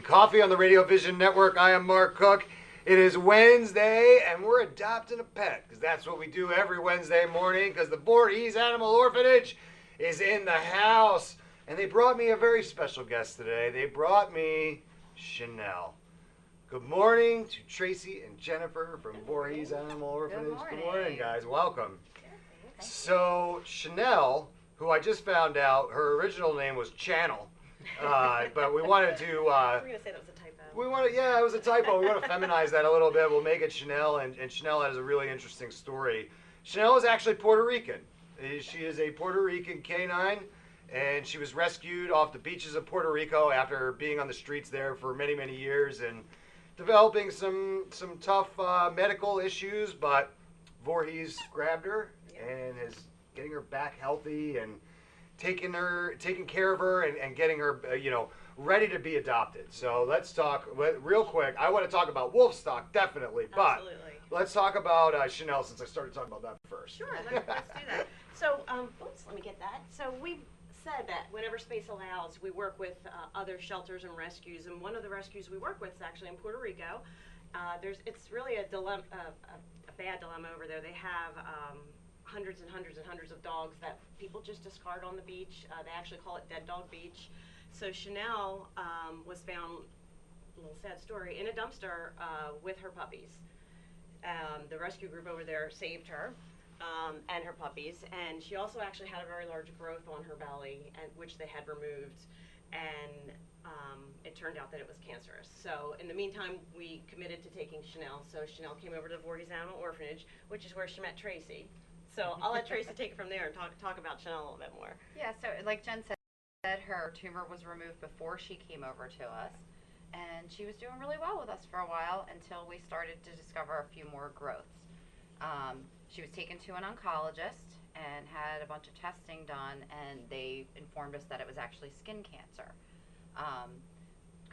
Coffee on the Radio Vision Network. I am Mark Cook. It is Wednesday, and we're adopting a pet because that's what we do every Wednesday morning because the Voorhees Animal Orphanage is in the house. And they brought me a very special guest today. They brought me Chanel. Good morning to Tracy and Jennifer from Voorhees Animal Orphanage. Good morning, guys. Welcome. So, Chanel, who I just found out, her original name was Channel. But we wanted to. We're going to say that was a typo. Yeah, it was a typo. We want to feminize that a little bit. We'll make it Chanel, and Chanel has a really interesting story. Chanel is actually Puerto Rican. She is a Puerto Rican canine, and she was rescued off the beaches of Puerto Rico after being on the streets there for many, many years and developing some tough medical issues. But Voorhees grabbed her and is getting her back healthy and taking care of her and getting her, ready to be adopted. So let's talk real quick. I want to talk about wolf stock, definitely, but let's talk about Chanel since I started talking about that first. Sure, let's do that. So, let me get that. So we've said that whenever space allows, we work with other shelters and rescues, and one of the rescues we work with is actually in Puerto Rico. It's really a dilemma, a bad dilemma over there. They have hundreds and hundreds and hundreds of dogs that people just discard on the beach. They actually call it Dead Dog Beach. So Chanel was found, a little sad story, in a dumpster with her puppies. The rescue group over there saved her and her puppies, and she also actually had a very large growth on her belly, which they had removed, and it turned out that it was cancerous. So in the meantime, we committed to taking Chanel. So Chanel came over to the Voorhees Animal Orphanage, which is where she met Tracy. So I'll let Tracy take it from there and talk about Chanel a little bit more. Yeah, so like Jen said, her tumor was removed before she came over to us, and she was doing really well with us for a while until we started to discover a few more growths. She was taken to an oncologist and had a bunch of testing done, and they informed us that it was actually skin cancer.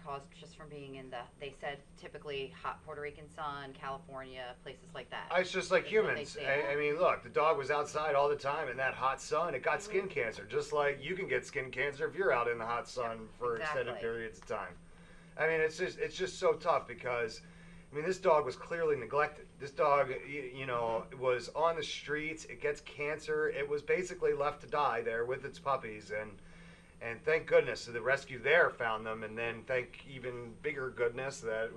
Caused just from being in they said typically hot Puerto Rican sun, California, places like that. It's just like humans. I mean, look, the dog was outside all the time in that hot sun. It got skin cancer, just like you can get skin cancer if you're out in the hot sun for extended periods of time. I mean, it's just so tough because, I mean, this dog was clearly neglected. This dog, was on the streets. It gets cancer. It was basically left to die there with its puppies, and thank goodness the rescue there found them, and then thank even bigger goodness that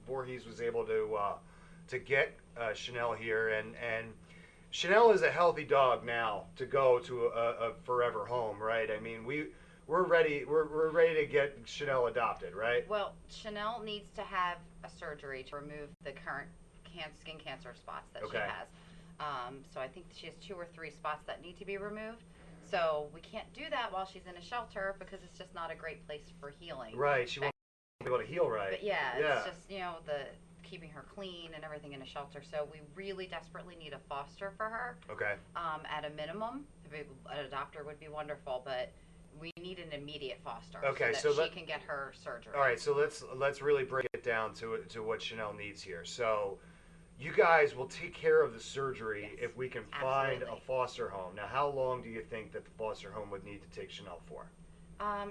Voorhees was able to get Chanel here, and Chanel is a healthy dog now to go to a forever home, right? I mean, we're ready to get Chanel adopted, right? Well, Chanel needs to have a surgery to remove the current skin cancer spots that she has. So I think she has 2 or 3 spots that need to be removed. So we can't do that while she's in a shelter because it's just not a great place for healing. Right, she won't be able to heal right. But it's just, the keeping her clean and everything in a shelter. So we really desperately need a foster for her. Okay. At a minimum, an adopter would be wonderful, but we need an immediate foster so that she can get her surgery. All right, so let's really break it down to what Chanel needs here. So you guys will take care of the surgery if we can find a foster home. Now, how long do you think that the foster home would need to take Chanel for?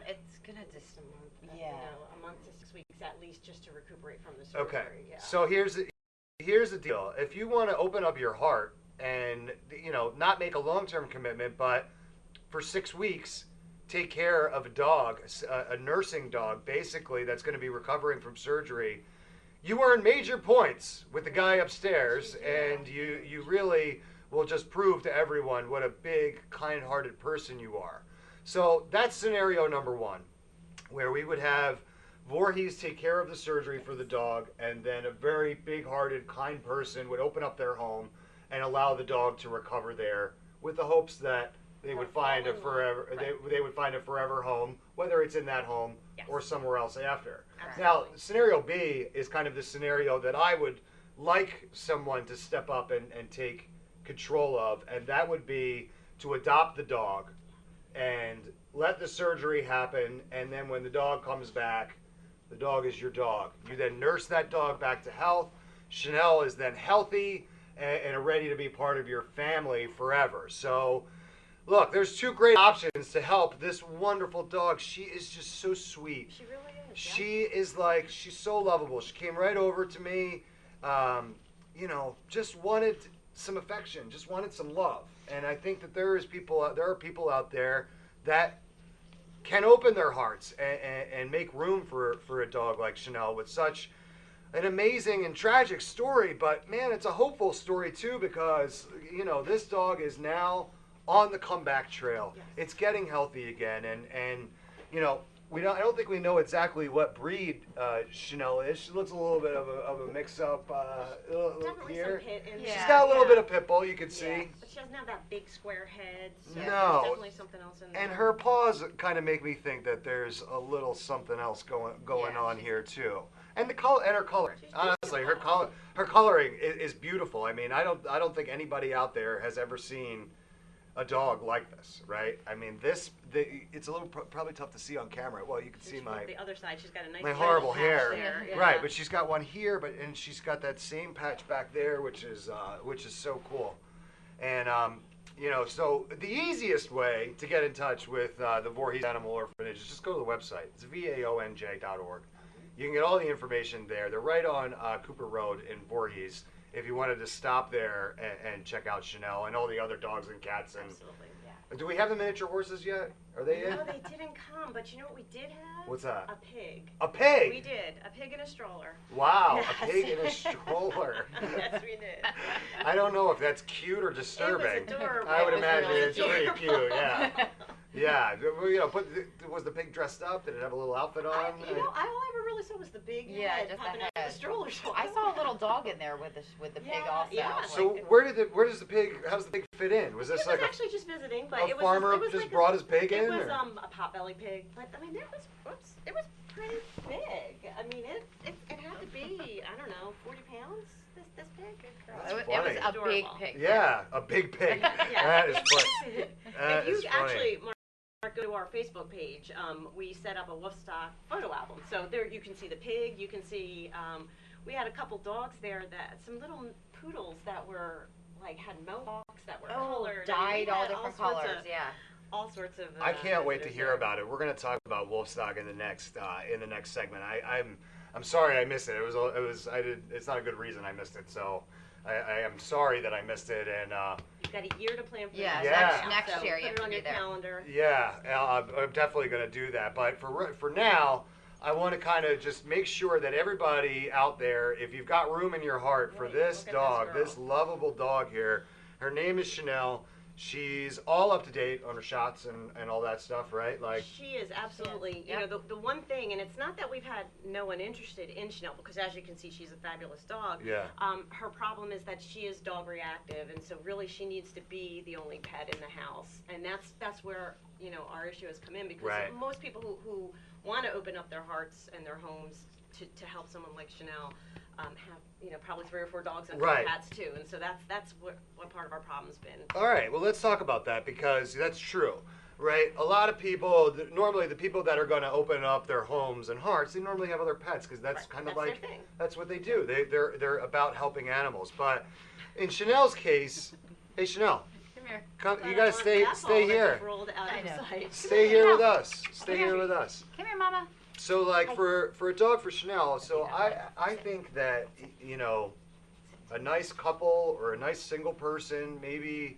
It's gonna just a month. Yeah, a month to 6 weeks at least, just to recuperate from the surgery. Okay. Yeah. So here's the deal. If you want to open up your heart and not make a long-term commitment, but for 6 weeks take care of a dog, a nursing dog, basically that's going to be recovering from surgery. You earn major points with the guy upstairs, and you really will just prove to everyone what a big, kind-hearted person you are. So that's scenario number 1, where we would have Voorhees take care of the surgery for the dog, and then a very big-hearted, kind person would open up their home and allow the dog to recover there, with the hopes that they would find a forever they would find a forever home, whether it's in that home or somewhere else after. Absolutely. Now, scenario B is kind of the scenario that I would like someone to step up and take control of, and that would be to adopt the dog and let the surgery happen, and then when the dog comes back, the dog is your dog. You then nurse that dog back to health. Chanel is then healthy and ready to be part of your family forever. So look, there's 2 great options to help this wonderful dog. She is just so sweet. She really She is like, she's so lovable. She came right over to me, just wanted some affection, just wanted some love. And I think that there are people out there that can open their hearts and make room for a dog like Chanel with such an amazing and tragic story. But man, it's a hopeful story too, because this dog is now on the comeback trail. Yes. It's getting healthy again, and I don't think we know exactly what breed Chanel is. She looks a little bit of a mix-up Definitely here. some pit in Yeah. She's got a little yeah. bit of pit bull, you can see. Yeah. But she doesn't have that big square head. So No. There's definitely something else in there. And her paws kind of make me think that there's a little something else going Yeah, on here too. And the color and her coloring. She's Honestly, beautiful. her coloring is beautiful. I mean, I don't think anybody out there has ever seen a dog like this, right? I mean, it's a little probably tough to see on camera. Well, you can see The other side, she's got a nice my yellow horrible patch hair, there. Yeah. right? But she's got one here, and she's got that same patch back there, which is so cool. And so the easiest way to get in touch with the Voorhees Animal Orphanage is just go to the website. It's vaonj.org. You can get all the information there. They're right on Cooper Road in Voorhees. If you wanted to stop there and check out Chanel and all the other dogs and cats. And Absolutely, yeah. do we have the miniature horses yet? Are they in? No, they didn't come, but you know what we did have? What's that? A pig. A pig. We did. A pig in a stroller. Wow, Yes. a pig in a stroller. Yes, we did. I don't know if that's cute or disturbing. It was adorable. I would It was imagine really it's pretty cute. Yeah. Yeah. Was the pig dressed up? Did it have a little outfit on? All I ever really saw was the big Yeah, head just the popping out of head. the stroller. I saw a little dog in there with the pig Yeah, also. yeah. So Like- where does the pig? How does the pig fit in? Was It this was like actually just visiting, but a it was farmer it was just like brought his pig it in? was or? a potbelly pig, but I mean it was pretty big. I mean it had to be, I don't know, 40 pounds. This pig. That's It was funny. a big Adorable. pig. Yeah, a big pig. That is funny. That If you is funny. actually, Mark, go to our Facebook page, we set up a Wolfstock photo album. So there you can see the pig, you can see, we had a couple dogs there, some little poodles that were, had mohawks that were colored. I mean, we dyed all had different sorts colors. of- Yeah. All sorts of. I can't wait to visitors hear there. about it. We're going to talk about Wolfstock in the next segment. I'm sorry I missed it. It's not a good reason I missed it. So I am sorry that I missed it. And You've got a year to plan for Yeah, this. Yeah. next So year you put have it to on be your there. calendar. yeah, I'm definitely going to do that. But for now, I want to kind of just make sure that everybody out there, if you've got room in your heart for Right, this look at dog, this this girl. lovable dog here, her name is Chanel. She's all up to date on her shots and all that stuff, right? Like, She is absolutely, Yep. the one thing, and it's not that we've had no one interested in Chanel, because as you can see, she's a fabulous dog. yeah, Her problem is that she is dog reactive, and so really she needs to be the only pet in the house, and that's where our issue has come in, because Right. most people who want to open up their hearts and their homes to help someone like Chanel have probably 3 or 4 dogs and Right. cats too, and so that's what part of our problem's been. all right. Well, let's talk about that, because that's true, right? A lot of people, normally the people that are going to open up their homes and hearts, they normally have other pets, because that's Right, kind of that's their like thing. that's what they do. They're about helping animals. But in Chanel's case, hey Chanel, Come here. come, But you I guys want stay that stay ball that here. just rolled out I of know. sight. Stay here with us. Stay here. here with us. Come here, Mama. So like for a dog for Chanel, so Yeah. I think that a nice couple or a nice single person, maybe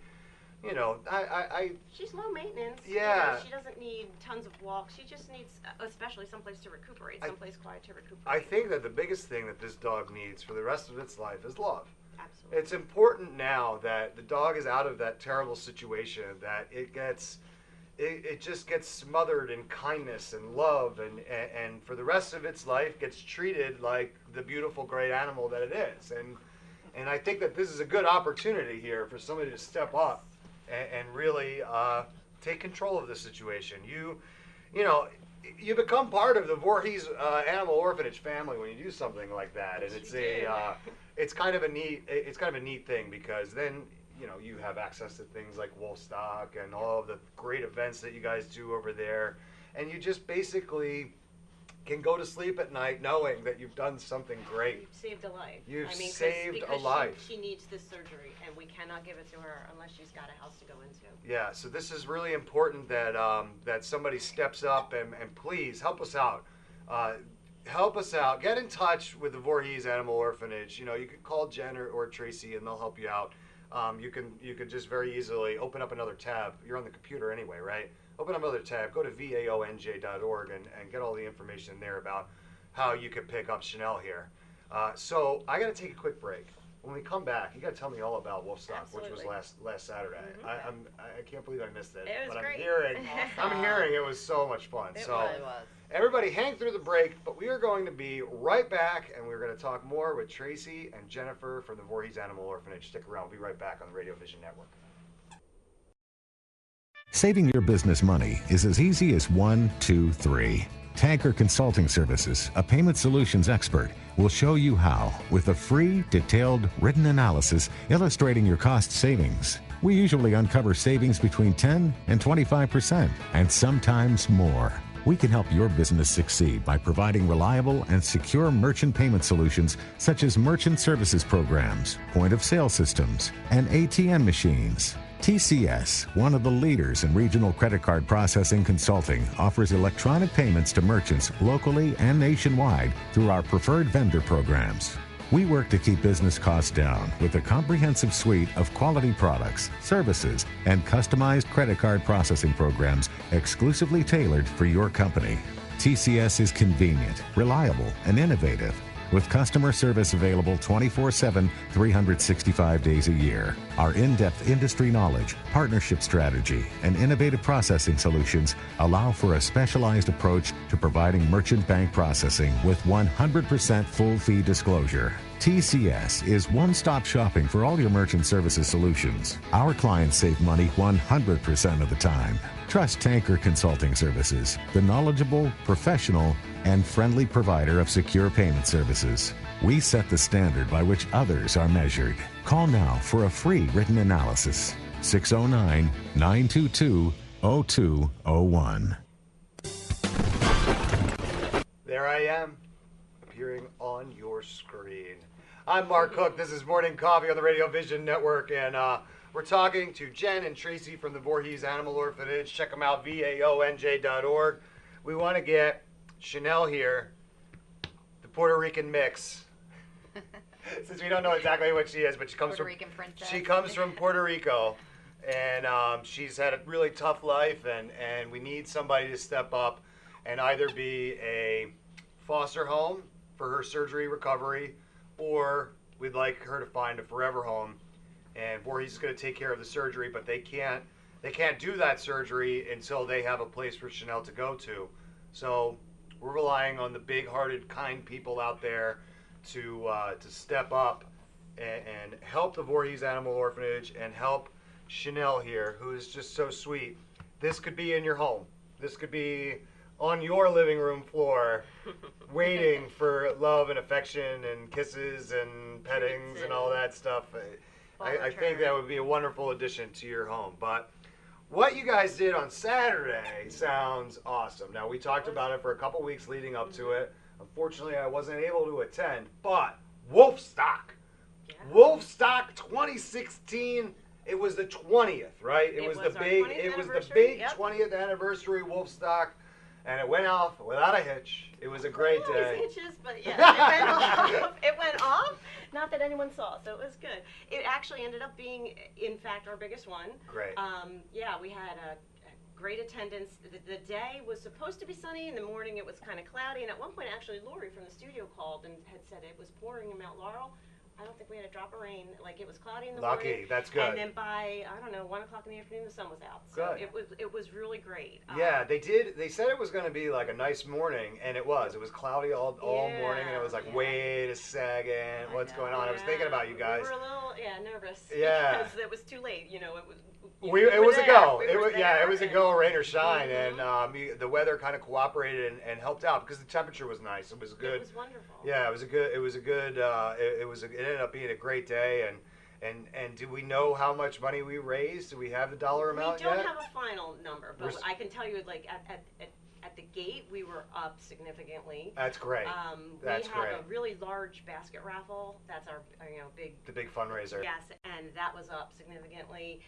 I She's low maintenance. Yeah. She doesn't need tons of walks. She just needs, especially someplace to recuperate, I- someplace quiet to recuperate. I think that the biggest thing that this dog needs for the rest of its life is love. Absolutely. It's important now that the dog is out of that terrible situation, that it just gets smothered in kindness and love, and for the rest of its life gets treated like the beautiful, great animal that it is. And I think that this is a good opportunity here for somebody to step up and really take control of the situation. You become part of the Voorhees Animal Orphanage family when you do something like that, and Yes, you do. it's kind of a neat thing, because then you have access to things like Wolfstock and all of the great events that you guys do over there, and you just basically can go to sleep at night knowing that you've done something great. You've saved a life. You've 'cause- saved a because life. She needs this surgery, and we cannot give it to her unless she's got a house to go into. Yeah, so this is really important that that somebody steps up and please help us out. Help us out. Get in touch with the Voorhees Animal Orphanage. You know, you could call Jen or Tracy, and they'll help you out. You could just very easily open up another tab. You're on the computer anyway, right? Open up another tab. Go to vaonj.org and get all the information there about how you can pick up Chanel here. So I got to take a quick break. When we come back, you got to tell me all about Wolfstock, Absolutely. which was last Saturday. I can't believe I missed it. It was but great. I'm hearing it was so much fun. It so Really was. everybody hang through the break, but we are going to be right back, and we're going to talk more with Tracy and Jennifer from the Voorhees Animal Orphanage. Stick around. We'll be right back on the Radio Vision Network. Saving your business money is as easy as 1, 2, 3. Tanker Consulting Services, a payment solutions expert, will show you how with a free, detailed, written analysis illustrating your cost savings. We usually uncover savings between 10 and 25%, and sometimes more. We can help your business succeed by providing reliable and secure merchant payment solutions such as merchant services programs, point-of-sale systems, and ATM machines. TCS, one of the leaders in regional credit card processing consulting, offers electronic payments to merchants locally and nationwide through our preferred vendor programs. We work to keep business costs down with a comprehensive suite of quality products, services, and customized credit card processing programs exclusively tailored for your company. TCS is convenient, reliable, and innovative, with customer service available 24/7, 365 days a year. Our in-depth industry knowledge, partnership strategy, and innovative processing solutions allow for a specialized approach to providing merchant bank processing with 100% full fee disclosure. TCS is one-stop shopping for all your merchant services solutions. Our clients save money 100% of the time. Trust Tanker Consulting Services, the knowledgeable, professional, and friendly provider of secure payment services. We set the standard by which others are measured. Call now for a free written analysis. 609-922-0201. There I am, appearing on your screen. I'm Mark Cook. This is Morning Coffee on the Radio Vision Network, and we're talking to Jen and Tracy from the Voorhees Animal Orphanage. Check them out, vaonj.org. We want to get Chanel here, the Puerto Rican mix. Since we don't know exactly what she is, but she comes Puerto Rican princess. She comes from Puerto Rico, and she's had a really tough life, and we need somebody to step up and either be a foster home for her surgery recovery, or we'd like her to find a forever home. And Voorhees is going to take care of the surgery, but they can't do that surgery until they have a place for Chanel to go to. So we're relying on the big-hearted, kind people out there to step up and help the Voorhees Animal Orphanage and help Chanel here, who is just so sweet. This could be in your home. This could be on your living room floor, waiting for love and affection and kisses and pettings and all that stuff. I think that would be a wonderful addition to your home. But what you guys did on Saturday sounds awesome. Now, we talked about it for a couple weeks leading up to it. Unfortunately, I wasn't able to attend, but Wolfstock. Yeah. Wolfstock 2016. It was the 20th, right? It was the big 20th anniversary Wolfstock, and it went off without a hitch. It was a great day. Always hitches, but yeah, it went off. It went off. Not that anyone saw, so it was good. It actually ended up being, in fact, our biggest one. Great. Yeah, we had a great attendance. The day was supposed to be sunny. In the morning, it was kind of cloudy. And at one point, actually, Lori from the studio called and had said it was pouring in Mount Laurel. I don't think we had a drop of rain. Like, it was cloudy in the morning. Lucky, that's good. And then by, I don't know, 1 o'clock in the afternoon, the sun was out. So Good. it was really great. Yeah, they did. They said it was going to be like a nice morning, and it was. It was cloudy all morning, and it was like, wait a second, what's going on? I was thinking about you guys. We were a little, nervous. Yeah. Because it was too late. You know, it was. It was a go. We It were was there, it was a and- go, rain or shine, Mhm. and the weather kind of cooperated and helped out because the temperature was nice. It was good. It was wonderful. Yeah, it was a good. It ended up being a great day, and do we know how much money we raised? Do we have the dollar amount We don't yet? have a final number, but We're I can tell you, like at the gate, we were up significantly. That's great. That's we have great. a really large basket raffle. That's our big. The big fundraiser. Yes, and that was up significantly.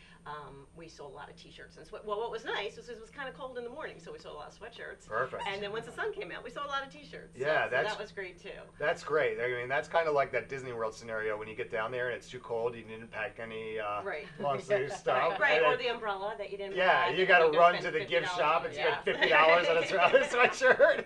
We sold a lot of T-shirts and well, what was nice was it was kind of cold in the morning, so we sold a lot of sweatshirts. Perfect. And then once the sun came out, we sold a lot of T-shirts. Yeah, so that was great too. That's great. I mean, that's kind of like that Disney World scenario when you get down there and it's too cold, you didn't pack any long sleeve stuff. Right, and or the umbrella that you didn't. Yeah, buy, you got to go run spend to the $50 gift shop and spend yeah. $50 on a sweatshirt.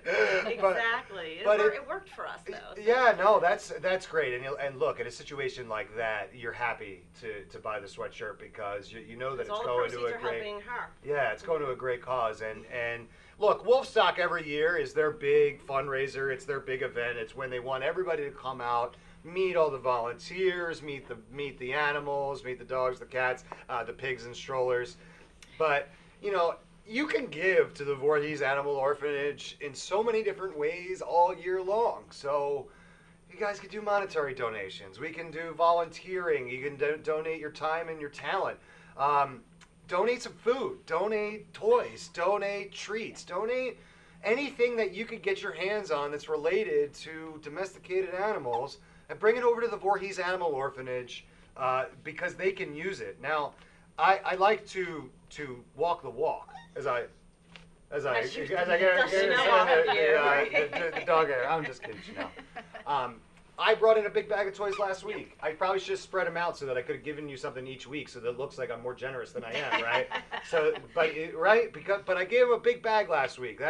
Exactly. But it worked for us though. So. Yeah, no, that's great. And look, in a situation like that, you're happy to buy the sweatshirt because you know that it's going to a great. Helping her. Yeah, it's going to a great cause. And look, Wolfstock every year is their big fundraiser. It's their big event. It's when they want everybody to come out, meet all the volunteers, meet the animals, meet the dogs, the cats, the pigs and strollers. But you can give to the Voorhees Animal Orphanage in so many different ways all year long. So you guys can do monetary donations. We can do volunteering. You can donate your time and your talent. Donate some food, donate toys, donate treats, donate anything that you could get your hands on that's related to domesticated animals and bring it over to the Voorhees Animal Orphanage because they can use it. Now, I like to walk the walk as I get the dog hair. I'm just kidding, Chanel. I brought in a big bag of toys last week. I probably should have spread them out so that I could have given you something each week, so that it looks like I'm more generous than I am, right? But I gave him a big bag last week.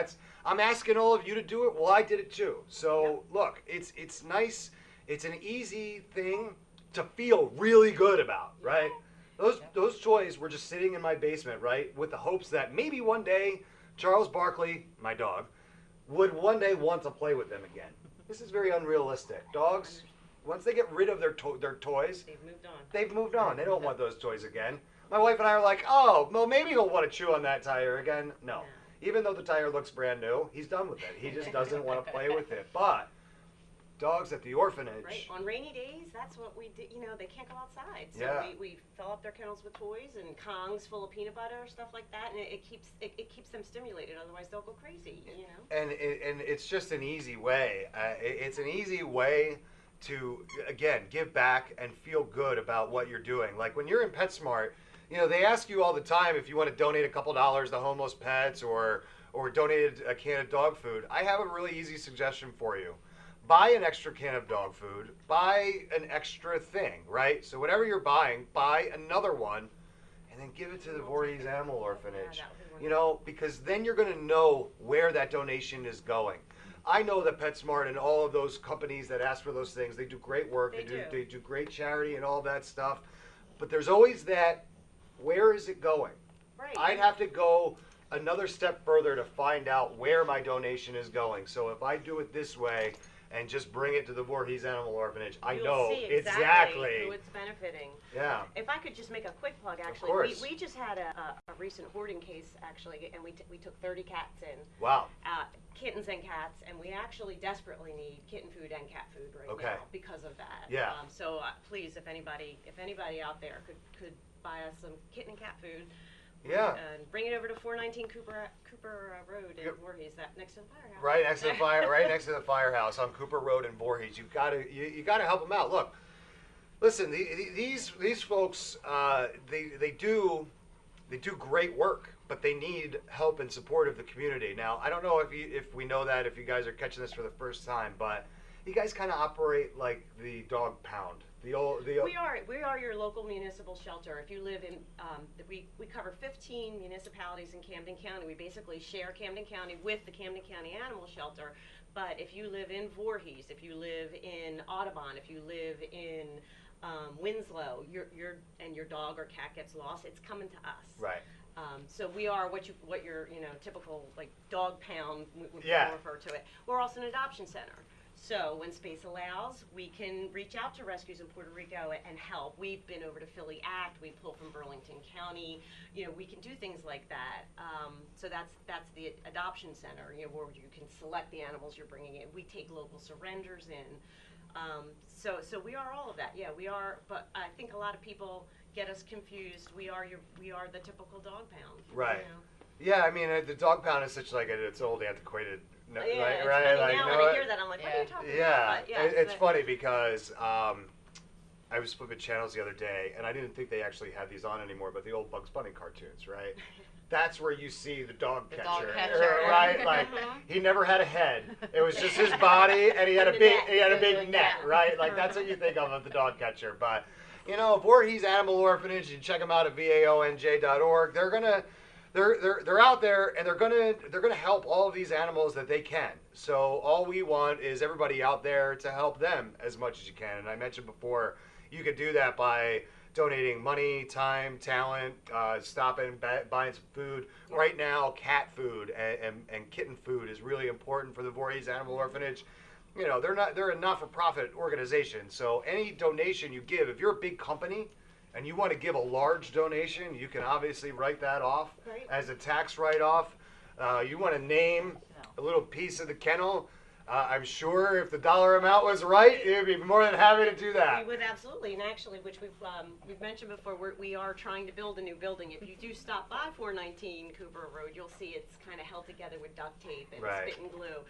I'm asking all of you to do it. Well, I did it too. So look, it's nice. It's an easy thing to feel really good about, right? Those toys were just sitting in my basement, right, with the hopes that maybe one day Charles Barkley, my dog, would one day want to play with them again. This is very unrealistic. Dogs, once they get rid of their toys, they've moved on. They don't want those toys again. My wife and I are like, oh, well, maybe he'll want to chew on that tire again. No. Even though the tire looks brand new, he's done with it. He just doesn't want to play with it. But dogs at the orphanage. Right. On rainy days, that's what we do. They can't go outside. So yeah. we fill up their kennels with toys and Kongs full of peanut butter, stuff like that, and it keeps them stimulated. Otherwise, they'll go crazy. And it's just an easy way. It's an easy way to, again, give back and feel good about what you're doing. Like when you're in PetSmart, they ask you all the time if you want to donate a couple dollars to homeless pets or donate a can of dog food. I have a really easy suggestion for you. Buy an extra can of dog food, buy an extra thing, right? So whatever you're buying, buy another one, and then give it to the Voorhees Animal Orphanage. Because then you're going to know where that donation is going. I know that PetSmart and all of those companies that ask for those things, they do great work. They do great charity and all that stuff. But there's always that, where is it going? Right. I'd have to go another step further to find out where my donation is going. So if I do it this way, and just bring it to the Voorhees Animal Orphanage, I know exactly who it's benefiting. Yeah. If I could just make a quick plug, actually, of course. We just had a recent hoarding case, actually, and we took 30 cats in. Wow. Kittens and cats, and we actually desperately need kitten food and cat food right now because of that. Yeah. So please, if anybody out there could buy us some kitten and cat food. Yeah. And bring it over to 419 Cooper Road in Voorhees, that next to the firehouse. Right next to the firehouse on Cooper Road in Voorhees. You gotta help them out. Look, listen, these folks, they do great work, but they need help and support of the community. Now, I don't know if we know that, if you guys are catching this for the first time, but you guys kind of operate like the dog pound. We are your local municipal shelter. If you live in, we cover 15 municipalities in Camden County. We basically share Camden County with the Camden County Animal Shelter. But if you live in Voorhees, if you live in Audubon, if you live in Winslow, your dog or cat gets lost, it's coming to us. Right. So we are what your typical like dog pound would refer to it. We're also an adoption center. So when space allows, we can reach out to rescues in Puerto Rico and help. We've been over to Philly Act. We pull from Burlington County. We can do things like that. So that's the adoption center. Where you can select the animals you're bringing in. We take local surrenders in. So we are all of that. Yeah, we are. But I think a lot of people get us confused. We are the typical dog pound. Right. Yeah, I mean, the dog pound is such like it's old, antiquated, Yeah, right? it's Right? funny Like, now no, when I hear that, I'm like, what are you talking yeah, about? But yeah, it's funny because I was flipping channels the other day, and I didn't think they actually had these on anymore, but the old Bugs Bunny cartoons, right? That's where you see the dog catcher, right? Like he never had a head; it was just his body, and he had a big net, right? Like that's what you think of the dog catcher. But you know, Voorhees Animal Orphanage, you check them out at vaonj.org. They're out there, and they're gonna help all of these animals that they can. So all we want is everybody out there to help them as much as you can. And I mentioned before, you could do that by donating money, time, talent, stopping, buying some food. Right now, cat food and kitten food is really important for the Voorhees Animal Orphanage. You know, they're a not-for-profit organization, so any donation you give, if you're a big company and you want to give a large donation, you can obviously write that off as a tax write-off. You want to name a little piece of the kennel. I'm sure if the dollar amount was right, you'd be more than happy to do that. We would absolutely, and actually, which we've mentioned before, we are trying to build a new building. If you do stop by 419 Cooper Road, you'll see it's kind of held together with duct tape and spit and glue.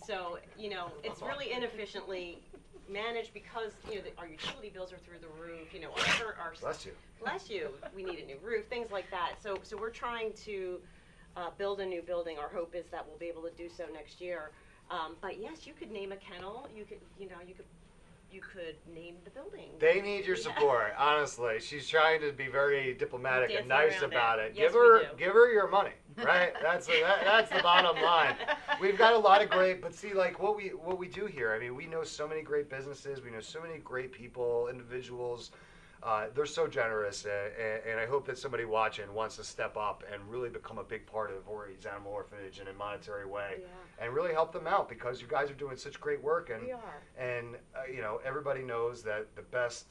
So you know, it's really inefficiently managed because you know our utility bills are through the roof. You know, our bless you. We need a new roof, things like that. So we're trying to build a new building. Our hope is that we'll be able to do so next year. But yes, you could name a kennel. You could name the building. They need your support, honestly. She's trying to be very diplomatic and nice about it. Yes, give her your money, right? That's the bottom line. We've got a lot of great, but see, like what we do here. I mean, we know so many great businesses. We know so many great people, individuals. They're so generous, and I hope that somebody watching wants to step up and really become a big part of the Voorhees Animal Orphanage in a monetary way, and really help them out because you guys are doing such great work. And we are. And you know, everybody knows that the best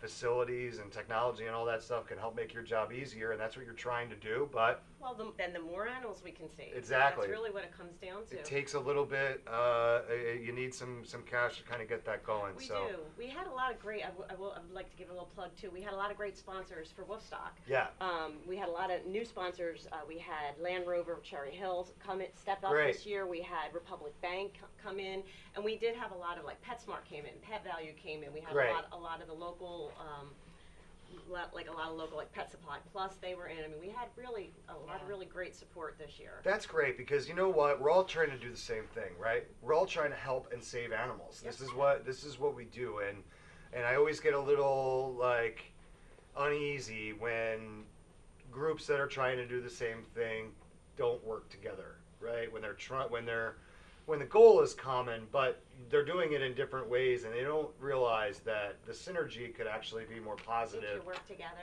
facilities and technology and all that stuff can help make your job easier, and that's what you're trying to do. But well, then the more animals we can save. Exactly. That's really what it comes down to. It takes a little bit. You need some cash to kind of get that going. We do. We had a lot of great. I would like to give a little plug too. We had a lot of great sponsors for Woofstock. Yeah. We had a lot of new sponsors. We had Land Rover Cherry Hills step up this year. We had Republic Bank come in, and we did have a lot of like PetSmart came in, Pet Value came in. We had a lot of the local. Like a lot of local like Pet Supply Plus, they were in. I mean, we had really a lot of really great support this year. That's great because you know what? We're all trying to do the same thing, right? We're all trying to help and save animals. Yep. This is what we do, and I always get a little like uneasy when groups that are trying to do the same thing don't work together, right? When the goal is common, but they're doing it in different ways, and they don't realize that the synergy could actually be more positive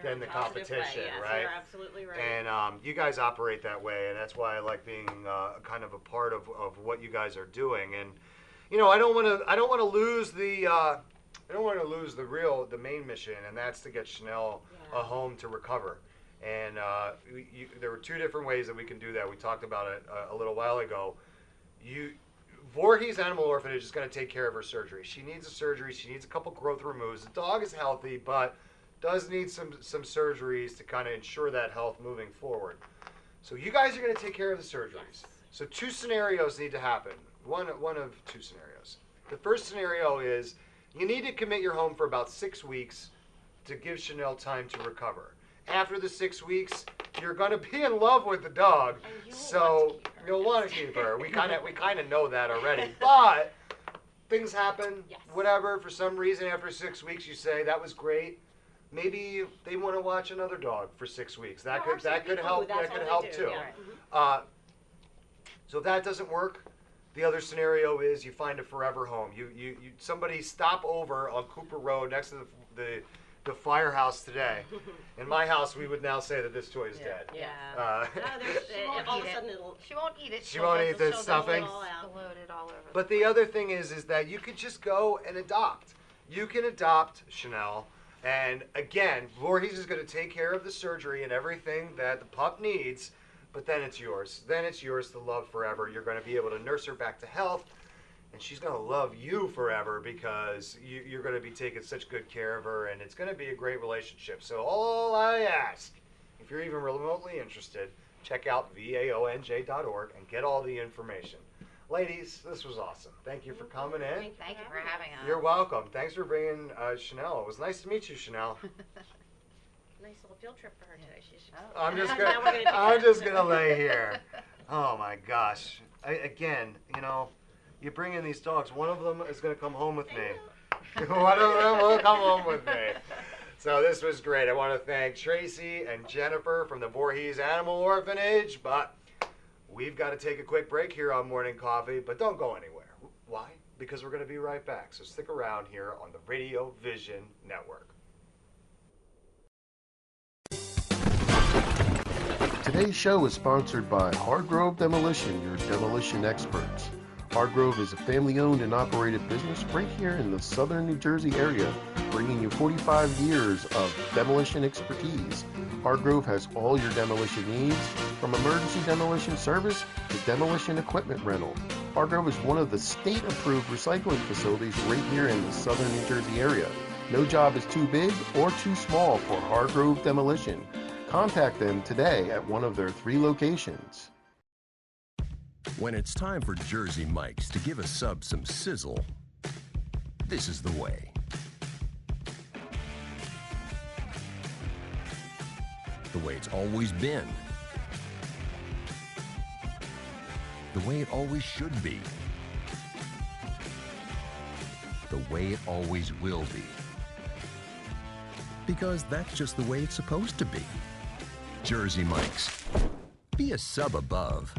than the competition, right? You're absolutely right. And you guys operate that way, and that's why I like being kind of a part of what you guys are doing. And you know, I don't want to lose the main mission, and that's to get Chanel a home to recover. And there were two different ways that we can do that. We talked about it a little while ago. Voorhees Animal Orphanage is going to take care of her surgery. She needs a surgery. She needs a couple growth removes. The dog is healthy, but does need some surgeries to kind of ensure that health moving forward. So you guys are going to take care of the surgeries. Yes. So two scenarios need to happen. One of two scenarios. The first scenario is you need to commit your home for about 6 weeks to give Chanel time to recover. After the 6 weeks, you're going to be in love with the dog, so you'll want to keep her. We kind of know that already, but things happen. Yes. Whatever. For some reason, after 6 weeks, you say that was great. Maybe they want to watch another dog for 6 weeks. That could help. That could help too. Yeah. So if that doesn't work, the other scenario is you find a forever home. You somebody stop over on Cooper Road next to the firehouse today. In my house, we would now say that this toy is dead. Yeah. All of a sudden she won't eat it. She won't eat the stuffing. Loaded all over. But the other thing is that you could just go and adopt. You can adopt Chanel, and again, Voorhees is going to take care of the surgery and everything that the pup needs. But then it's yours. Then it's yours to love forever. You're going to be able to nurse her back to health. And she's going to love you forever because you're going to be taking such good care of her, and it's going to be a great relationship. So all I ask, if you're even remotely interested, check out vaonj.org and get all the information. Ladies, this was awesome. Thank you for coming in. Thank you for having us. You're welcome. Thanks for bringing Chanel. It was nice to meet you, Chanel. Nice little field trip for her today. I'm just Now we're gonna do I'm that. just gonna lay here. Oh my gosh! Again, you know, you bring in these dogs. One of them is gonna come home with me. One of them will come home with me. So this was great. I want to thank Tracy and Jennifer from the Voorhees Animal Orphanage. But we've got to take a quick break here on Morning Coffee. But don't go anywhere. Why? Because we're going to be right back. So stick around here on the Radio Vision Network. Today's show is sponsored by Hargrove Demolition, your demolition experts. Hargrove is a family-owned and operated business right here in the southern New Jersey area, bringing you 45 years of demolition expertise. Hargrove has all your demolition needs, from emergency demolition service to demolition equipment rental. Hargrove is one of the state-approved recycling facilities right here in the southern New Jersey area. No job is too big or too small for Hargrove Demolition. Contact them today at one of their 3 locations. When it's time for Jersey Mike's to give a sub some sizzle, this is the way. The way it's always been. The way it always should be. The way it always will be. Because that's just the way it's supposed to be. Jersey Mike's. Be a sub above.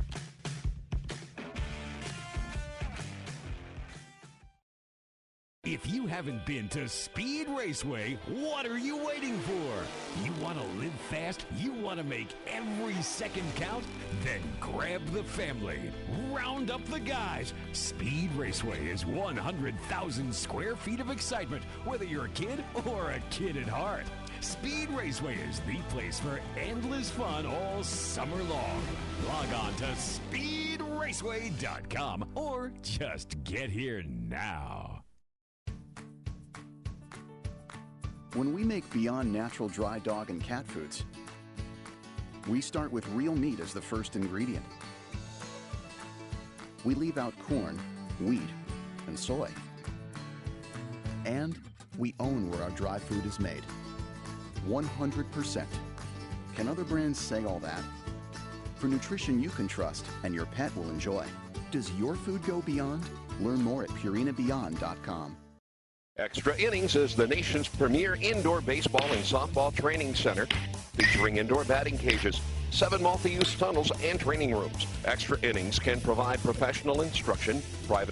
If you haven't been to Speed Raceway, what are you waiting for? You want to live fast? You want to make every second count? Then grab the family. Round up the guys. Speed Raceway is 100,000 square feet of excitement, whether you're a kid or a kid at heart. Speed Raceway is the place for endless fun all summer long. Log on to speedraceway.com or just get here now. When we make Beyond Natural dry dog and cat foods, we start with real meat as the first ingredient. We leave out corn, wheat, and soy. And we own where our dry food is made. 100%. Can other brands say all that? For nutrition you can trust and your pet will enjoy. Does your food go beyond? Learn more at purinabeyond.com. Extra Innings is the nation's premier indoor baseball and softball training center, featuring indoor batting cages, 7 multi-use tunnels, and training rooms. Extra Innings can provide professional instruction, private